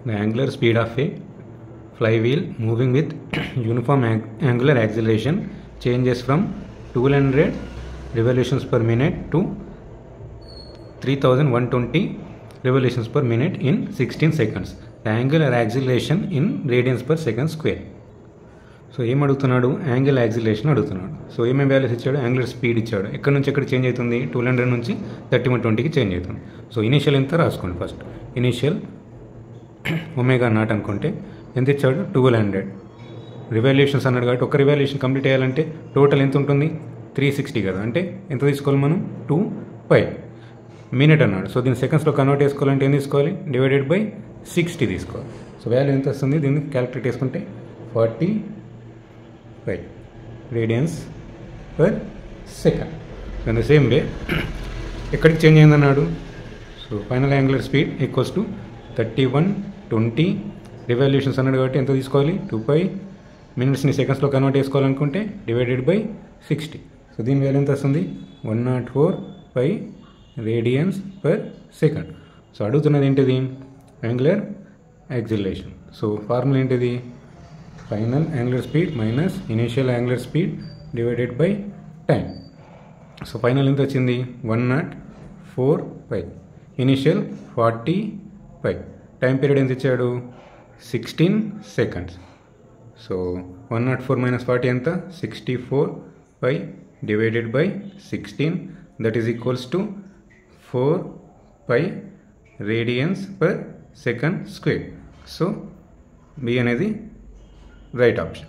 The angular speed of a flywheel moving with uniform angular acceleration changes from 200 revolutions per minute to 3120 revolutions per minute in 16 seconds. The angular acceleration in radians per second square. So ఏం అడుగుతున్నాడు? Angle acceleration అడుగుతున్నాడు. So ఏమేమి values ఇచ్చాడు? Angular speed ఇచ్చాడు. ఎక్కడి నుంచి ఎక్కడ change అవుతుంది? 200 నుంచి 3120కి చేంజ్ అవుతుంది. సో ఇనీషియల్ ఎంత రాసుకోండి. ఫస్ట్ ఇనీషియల్ ఒమేగా నాట్ అనుకుంటే ఎంత ఇచ్చాడు? 1200 రివాల్యూషన్స్ అన్నాడు కాబట్టి ఒక రివాల్యూషన్ కంప్లీట్ అయ్యాలంటే టోటల్ ఎంత ఉంటుంది? 360 కదా. అంటే ఎంత తీసుకోవాలి మనం? 2π మినిట్ అన్నాడు. సో దీన్ని సెకండ్స్లో కన్వర్ట్ చేసుకోవాలంటే ఏం తీసుకోవాలి? డివైడెడ్ బై 60 తీసుకోవాలి. సో వాల్యూ ఎంత వస్తుంది? దీన్ని క్యాలిక్యులేట్ చేసుకుంటే 40 radians per second. In the same way, ఎక్కడికి చేంజ్ అయిందన్నాడు? So final angular speed equals to 3120 revolutions అన్నాడు కాబట్టి ఎంత తీసుకోవాలి? 2π మినిట్స్ని సెకండ్స్లో కన్వర్ట్ చేసుకోవాలనుకుంటే డివైడెడ్ బై 60. సో దీని వాల్యూ ఎంత వస్తుంది? 104 రేడియన్స్ పర్ సెకండ్. సో అడుగుతున్నది ఏంటిది? Angular acceleration. సో ఫార్ములా ఏంటిది? Final angular speed minus initial angular speed divided by time. So final ఎంత వచ్చింది? 104 ఇనీషియల్ 40 టైం పీరియడ్ ఎంత ఇచ్చాడు? 16 seconds. సో 104 మైనస్ 40 ఎంత? 64 divided by 16 that is equals to 4 radians per second square. So B అనేది right option.